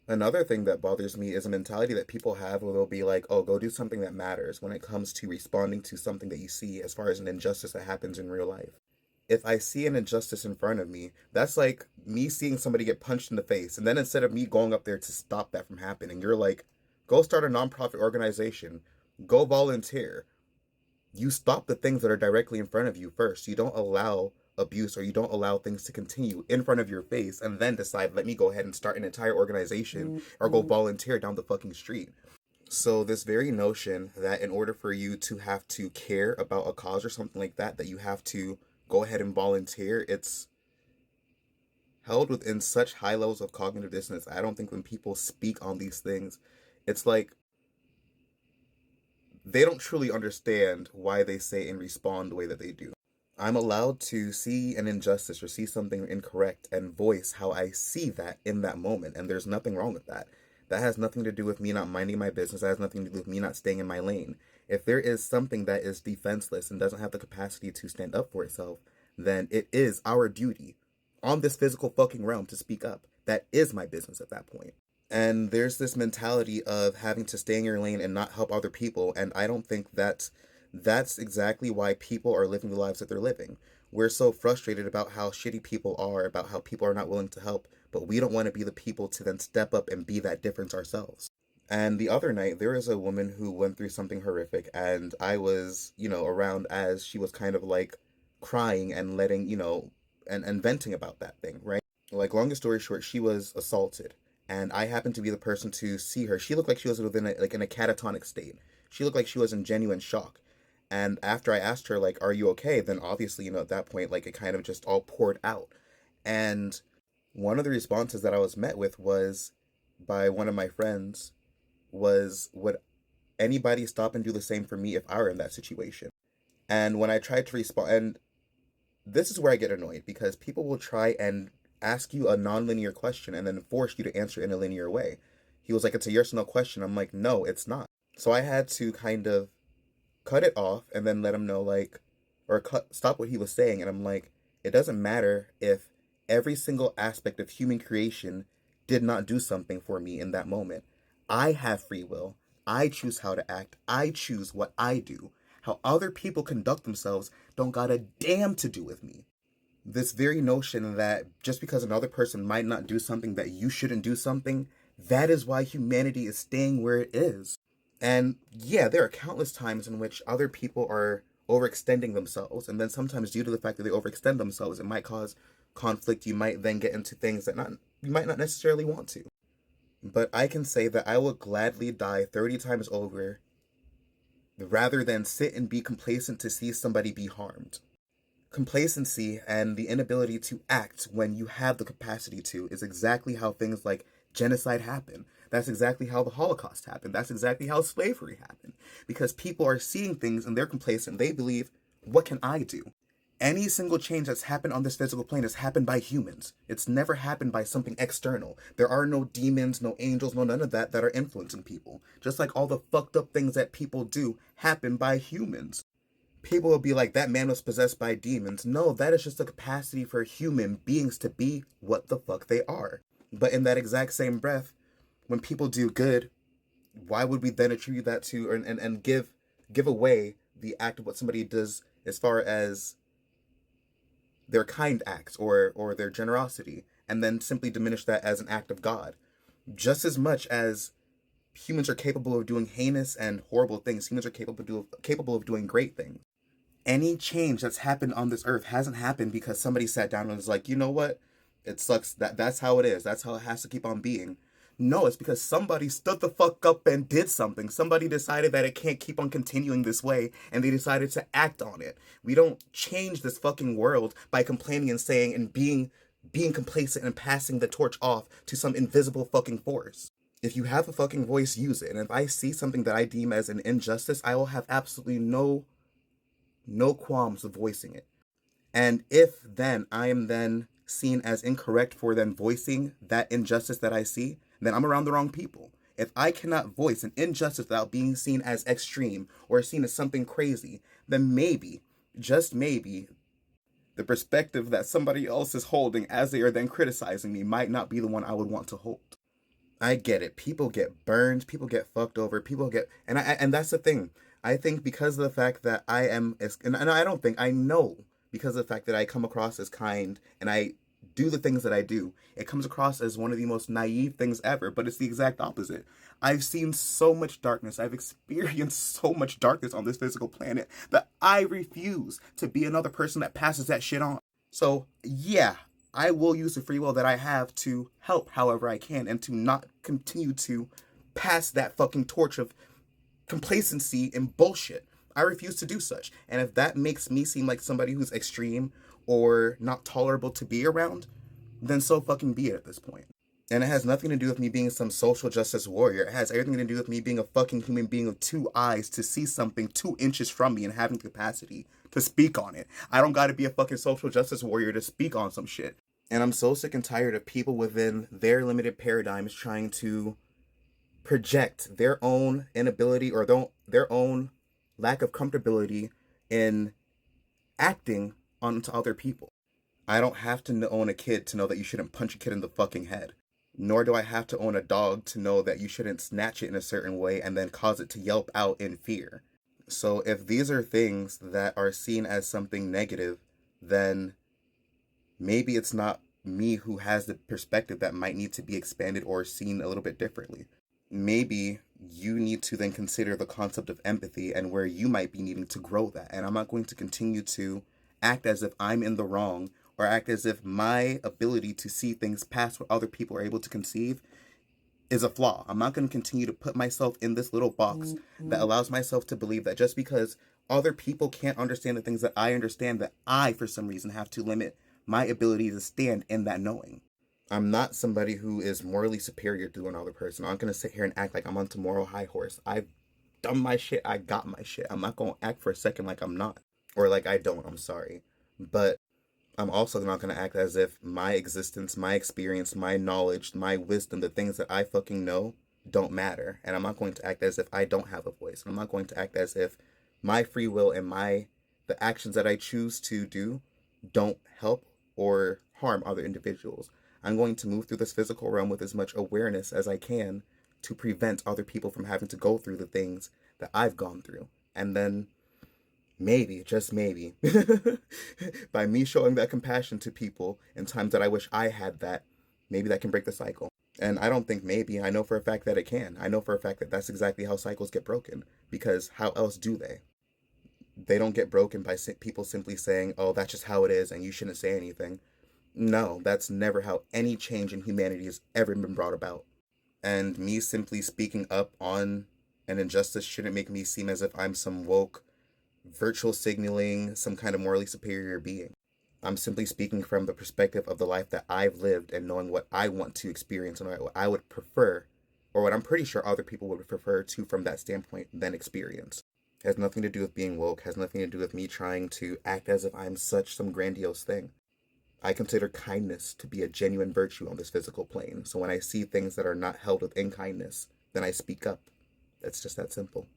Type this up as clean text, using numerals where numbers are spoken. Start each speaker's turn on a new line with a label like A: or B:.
A: Another thing that bothers me is a mentality that people have where they'll be like, oh, go do something that matters when it comes to responding to something that you see as far as an injustice that happens in real life. If I see an injustice in front of me, that's like me seeing somebody get punched in the face. And then instead of me going up there to stop that from happening, you're like, go start a nonprofit organization, go volunteer. You stop the things that are directly in front of you first. You don't allow abuse, or you don't allow things to continue in front of your face and then decide, let me go ahead and start an entire organization or go volunteer down the fucking street. So this very notion that in order for you to have to care about a cause or something like that, that you have to go ahead and volunteer, it's held within such high levels of cognitive dissonance. I don't think when people speak on these things, it's like they don't truly understand why they say and respond the way that they do. I'm allowed to see an injustice or see something incorrect and voice how I see that in that moment, and there's nothing wrong with that. That has nothing to do with me not minding my business. That has nothing to do with me not staying in my lane. If there is something that is defenseless and doesn't have the capacity to stand up for itself, then it is our duty on this physical fucking realm to speak up. That is my business at that point. And there's this mentality of having to stay in your lane and not help other people, and I don't think that's exactly why people are living the lives that they're living. We're so frustrated about how shitty people are, about how people are not willing to help, but we don't want to be the people to then step up and be that difference ourselves. And the other night, there was a woman who went through something horrific, and I was, around as she was kind of like crying and letting, and venting about that thing, right? Like, longest story short, she was assaulted, and I happened to be the person to see her. She looked like she was in a catatonic state. She looked like she was in genuine shock. And after I asked her, like, are you okay? Then obviously, at that point, like, it kind of just all poured out. And one of the responses that I was met with was by one of my friends was, would anybody stop and do the same for me if I were in that situation? And when I tried to respond, and this is where I get annoyed because people will try and ask you a non-linear question and then force you to answer in a linear way. He was like, it's a yes or no question. I'm like, no, it's not. So I had to kind of cut it off and then let him know, like, or stop what he was saying. And I'm like, it doesn't matter if every single aspect of human creation did not do something for me in that moment. I have free will. I choose how to act. I choose what I do. How other people conduct themselves don't got a damn to do with me. This very notion that just because another person might not do something that you shouldn't do something, that is why humanity is staying where it is. And yeah, there are countless times in which other people are overextending themselves, and then sometimes due to the fact that they overextend themselves, it might cause conflict. You might then get into things that not you might not necessarily want to. But I can say that I would gladly die 30 times over rather than sit and be complacent to see somebody be harmed. Complacency and the inability to act when you have the capacity to is exactly how things like genocide happen. That's exactly how the Holocaust happened. That's exactly how slavery happened. Because people are seeing things and they're complacent. They believe, what can I do? Any single change that's happened on this physical plane has happened by humans. It's never happened by something external. There are no demons, no angels, no none of that are influencing people. Just like all the fucked up things that people do happen by humans. People will be like, that man was possessed by demons. No, that is just the capacity for human beings to be what the fuck they are. But in that exact same breath, when people do good, why would we then attribute that to and give away the act of what somebody does as far as their kind acts or their generosity, and then simply diminish that as an act of God? Just as much as humans are capable of doing heinous and horrible things, humans are capable of doing great things. Any change that's happened on this earth hasn't happened because somebody sat down and was like, you know what? It sucks that that's how it is. That's how it has to keep on being. No, it's because somebody stood the fuck up and did something. Somebody decided that it can't keep on continuing this way, and they decided to act on it. We don't change this fucking world by complaining and saying and being complacent and passing the torch off to some invisible fucking force. If you have a fucking voice, use it. And if I see something that I deem as an injustice, I will have absolutely no qualms of voicing it. And if then I am then seen as incorrect for then voicing that injustice that I see, then I'm around the wrong people. If I cannot voice an injustice without being seen as extreme or seen as something crazy, then maybe, just maybe, the perspective that somebody else is holding as they are then criticizing me might not be the one I would want to hold. I get it. People get burned. People get fucked over. People get, and that's the thing. I think because of the fact that I am, and I don't think I know because of the fact that I come across as kind and I do the things that I do, it comes across as one of the most naive things ever. But it's the exact opposite. I've seen so much darkness. I've experienced so much darkness on this physical planet that I refuse to be another person that passes that shit on. So yeah, I will use the free will that I have to help however I can and to not continue to pass that fucking torch of complacency and bullshit. I refuse to do such. And if that makes me seem like somebody who's extreme or not tolerable to be around, then so fucking be it at this point. And it has nothing to do with me being some social justice warrior. It has everything to do with me being a fucking human being with two eyes to see something 2 inches from me and having the capacity to speak on it. I don't gotta be a fucking social justice warrior to speak on some shit. And I'm so sick and tired of people within their limited paradigms trying to project their own inability or their own lack of comfortability in acting onto other people. I don't have to own a kid to know that you shouldn't punch a kid in the fucking head. Nor do I have to own a dog to know that you shouldn't snatch it in a certain way and then cause it to yelp out in fear. So if these are things that are seen as something negative, then maybe it's not me who has the perspective that might need to be expanded or seen a little bit differently. Maybe you need to then consider the concept of empathy and where you might be needing to grow that. And I'm not going to continue to act as if I'm in the wrong or act as if my ability to see things past what other people are able to conceive is a flaw. I'm not going to continue to put myself in this little box that allows myself to believe that just because other people can't understand the things that I understand, that I, for some reason, have to limit my ability to stand in that knowing. I'm not somebody who is morally superior to another person. I'm not going to sit here and act like I'm on a moral high horse. I've done my shit. I got my shit. I'm not going to act for a second like I'm not. Or like I don't. I'm sorry. But I'm also not going to act as if my existence, my experience, my knowledge, my wisdom, the things that I fucking know don't matter. And I'm not going to act as if I don't have a voice. I'm not going to act as if my free will and the actions that I choose to do don't help or harm other individuals. I'm going to move through this physical realm with as much awareness as I can to prevent other people from having to go through the things that I've gone through. And then maybe, just maybe, by me showing that compassion to people in times that I wish I had that, maybe that can break the cycle. And I don't think maybe. I know for a fact that it can. I know for a fact that that's exactly how cycles get broken. Because how else do they? They don't get broken by people simply saying, oh, that's just how it is and you shouldn't say anything. No, that's never how any change in humanity has ever been brought about. And me simply speaking up on an injustice shouldn't make me seem as if I'm some woke, virtual signaling, some kind of morally superior being. I'm simply speaking from the perspective of the life that I've lived and knowing what I want to experience and what I would prefer, or what I'm pretty sure other people would prefer to from that standpoint than experience. It has nothing to do with being woke, has nothing to do with me trying to act as if I'm some grandiose thing. I consider kindness to be a genuine virtue on this physical plane. So when I see things that are not held within kindness, then I speak up. It's just that simple.